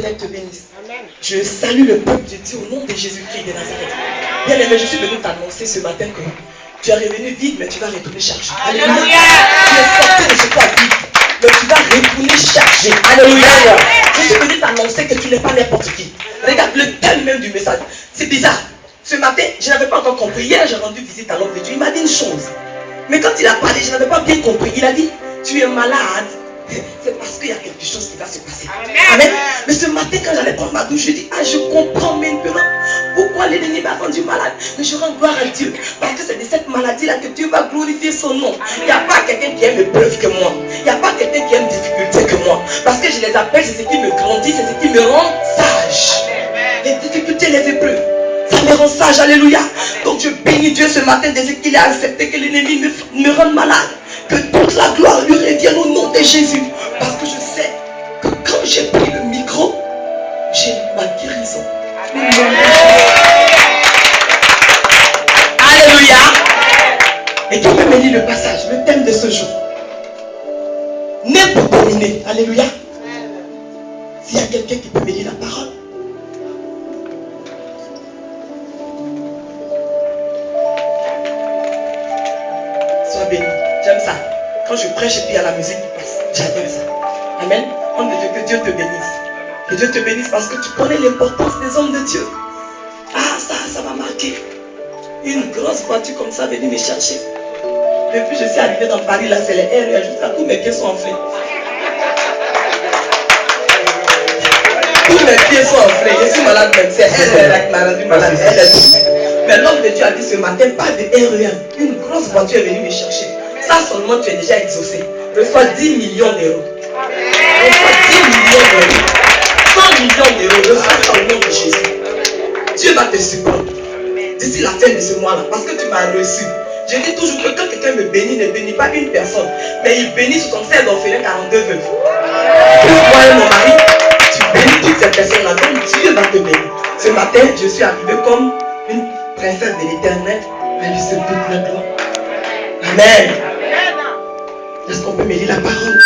l'Éternel te bénisse. Je salue le peuple de Dieu au nom de Jésus-Christ de Nazareth. Bien aimé, je suis venu t'annoncer ce matin que tu es revenu vide, mais tu vas retourner chargé. Alléluia. Tu es sorti de chez toi vide, mais tu vas retourner chargé. Alléluia. Je suis venu t'annoncer que tu n'es pas n'importe qui. Regarde le thème même du message. C'est bizarre. Ce matin, je n'avais pas encore compris. Hier, j'ai rendu visite à l'homme de Dieu. Il m'a dit une chose. Mais quand il a parlé, je n'avais pas bien compris. Il a dit, tu es malade. C'est parce qu'il y a quelque chose qui va se passer. Amen. Mais ce matin, quand j'allais prendre ma douche, je dis, je comprends maintenant pourquoi l'ennemi m'a rendu malade. Mais je rends gloire à Dieu. Parce que c'est de cette maladie-là que Dieu va glorifier son nom. Il n'y a pas quelqu'un qui aime l'épreuve que moi. Il n'y a pas quelqu'un qui aime difficulté que moi. Parce que je les appelle, c'est ce qui me grandit, c'est ce qui me rend sage. Les difficultés, les épreuves, ça me rend sage. Alléluia. Donc je bénis Dieu ce matin dès qu'il a accepté que l'ennemi me rende malade. Que toute la gloire lui revienne au nom de Jésus. Parce que je sais que quand j'ai pris le micro, j'ai ma guérison. Alléluia. Et qui peut me lire le passage, le thème de ce jour? Né pour dominer. Alléluia. S'il y a quelqu'un qui peut me lire la parole. Sois béni. J'aime ça. Quand je prêche et puis il y a la musique qui passe. J'adore ça. Amen. Homme de Dieu, que Dieu te bénisse. Que Dieu te bénisse parce que tu connais l'importance des hommes de Dieu. Ah, ça m'a marqué. Une grosse voiture comme ça venue me chercher. Depuis je suis arrivé dans Paris, là c'est les RER, jusqu'à tous mes pieds sont enflés. Tous mes pieds sont enflés. Je suis malade même. C'est RER qui m'a rendu malade. Mais l'homme de Dieu a dit ce matin, pas de RER. Une grosse voiture est venue me chercher. Ça seulement tu es déjà exaucé. Reçois 10 millions d'euros. Reçois 10 millions d'euros. 100 millions d'euros. Reçois ça au nom de Jésus. Dieu va te supporter d'ici la fin de ce mois-là. Parce que tu m'as reçu. Je dis toujours que quand quelqu'un me bénit, ne bénit pas une personne. Mais il bénit 76 orphelins, 42 veuves. Plus moi et mon mari, tu bénis toutes ces personnes-là. Donc Dieu va te bénir. Ce matin, je suis arrivé comme une princesse de l'Éternel. À lui seul toute la gloire. Amen. Est-ce qu'on peut me lire la parole?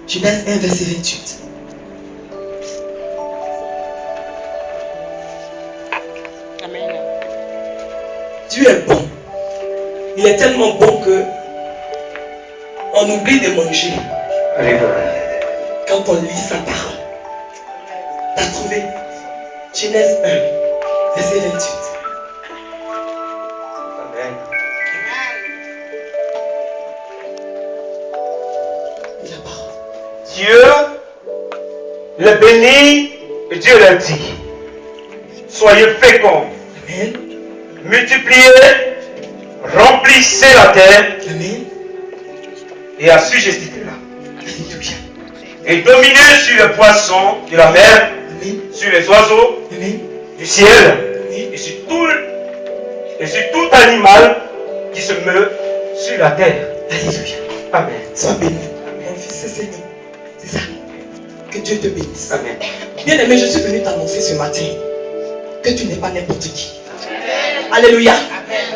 Genèse 1, verset 28. Amen. Dieu est bon. Il est tellement bon que on oublie de manger. Quand on lit sa parole. T'as trouvé? Genèse 1, verset 28. Amen. La parole. Dieu le bénit et Dieu le dit. Soyez féconds, Amen. multipliez, remplissez la terre Amen. et assujettez-la. Alléluia. Et dominez sur les poissons de la mer, Amen. sur les oiseaux Amen. du ciel et sur tout animal qui se meut sur la terre. Alléluia. Amen. Sois béni. Mon fils, c'est Seigneur. C'est ça. Que Dieu te bénisse. Amen. Bien aimé, je suis venu t'annoncer ce matin que tu n'es pas n'importe qui. Alléluia.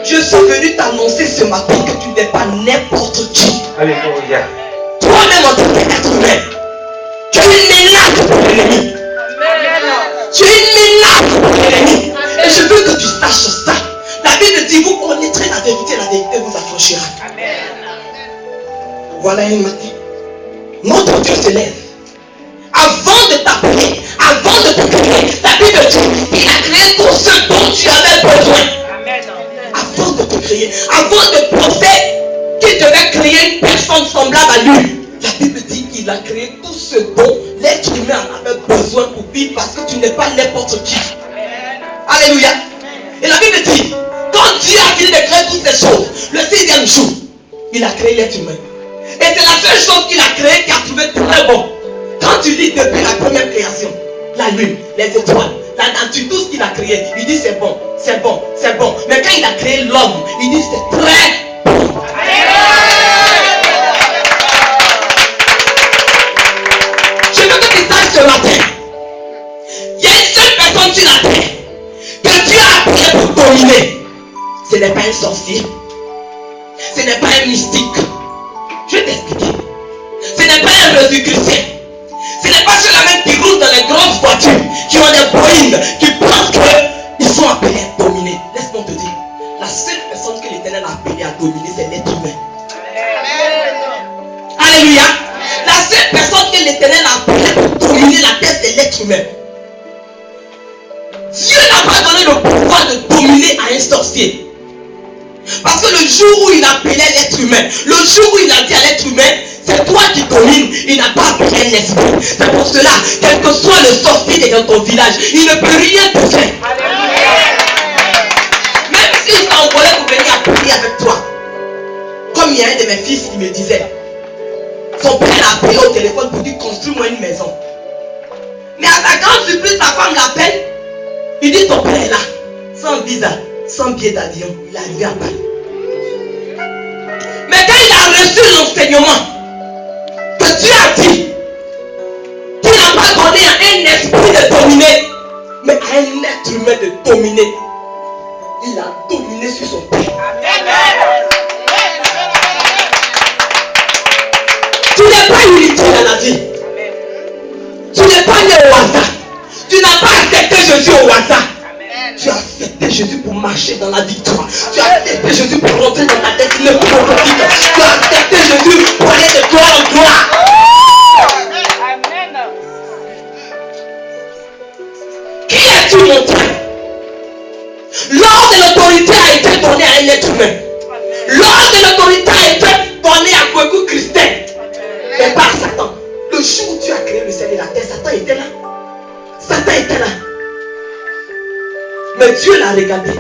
Je suis venu t'annoncer ce matin que tu n'es pas n'importe qui. Alléluia. Toi-même en tant qu'être humain, tu es une menace pour l'ennemi. Tu es une menace pour l'ennemi. Et je veux que tu saches ça. La Bible dit, vous connaîtrez la vérité vous affranchira. Voilà un matin. Notre Dieu se lève. Avant de t'appeler, avant de te créer, la Bible dit, il a créé tout ce dont tu avais besoin. Avant de te créer, avant de penser qu'il devait créer une personne semblable à lui, la Bible dit qu'il a créé tout ce dont l'être humain avait besoin pour vivre parce que tu n'es pas n'importe qui. Alléluia. Et la Bible dit, quand Dieu a fini de créer toutes ces choses, le 6e jour, il a créé l'être humain. Et c'est la seule chose qu'il a créée qui a trouvé très bon. Quand tu lis depuis la première création, la lune, les étoiles, la nature, tout ce qu'il a créé, il dit c'est bon, c'est bon, c'est bon. Mais quand il a créé l'homme, il dit c'est très bon. Je veux que tu saches ce matin, il y a une seule personne sur la terre que Dieu a créé pour dominer. Ce n'est pas un sorcier, ce n'est pas un mystique. Je vais t'expliquer. Ce n'est pas un Jésus chrétien. grosses voitures, qui ont des Boeing, qui pensent qu'ils sont appelés à dominer. Laisse-moi te dire, la seule personne que l'Éternel a appelé à dominer, c'est l'être humain. Alléluia. La seule personne que l'Éternel a appelé pour dominer la terre, c'est l'être humain. Dieu n'a pas donné le pouvoir de dominer à un sorcier. Parce que le jour où il appelait l'être humain, le jour où il a dit à l'être humain, c'est toi qui domines, il n'a pas appelé un esprit. C'est pour cela, quel que soit le sorcier qui est dans ton village, il ne peut rien te faire. Même s'il t'a envolé pour venir prier avec toi. Comme il y a un de mes fils qui me disait, son père l'a appelé au téléphone pour dire construis-moi une maison. Mais à sa grande surprise, sa femme l'appelle. Il dit ton père est là, sans visa, sans billet d'avion. Il est arrivé à Paris. Mais quand il a reçu l'enseignement que Dieu a dit, qu'il n'a pas donné à un esprit de dominer, mais à un être humain de dominer, il a dominé sur son père. Tu n'es pas inutile dans la vie. Tu n'es pas né au hasard. Tu n'as pas accepté Jésus au hasard. Tu as accepté Jésus pour marcher dans la victoire. Tu as accepté Jésus pour rentrer dans ta destinée prophétique. Tu as accepté Jésus pour aller de gloire en gloire. Amen. Qui es-tu, mon frère? Lorsque l'autorité a été donnée à un être humain, lorsque l'autorité a été donnée à beaucoup de chrétiens, mais par Satan, le jour où Dieu a créé le ciel et la terre, Satan était là. Satan était là. Mais Dieu l'a regardé.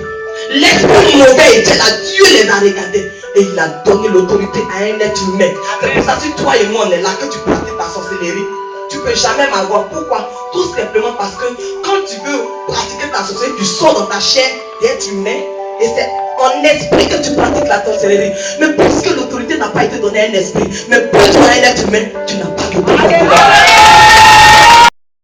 L'esprit mauvais était là. Dieu les a regardés. Et il a donné l'autorité à un être humain. C'est pour ça que si toi et moi on est là, que tu pratiques ta sorcellerie, tu ne peux jamais m'avoir. Pourquoi? Tout simplement parce que quand tu veux pratiquer ta sorcellerie, tu sors dans ta chair d'être humain. Et c'est en esprit que tu pratiques la sorcellerie. Mais puisque l'autorité n'a pas été donnée à un esprit, mais pour toi un être humain, tu n'as pas de pouvoir.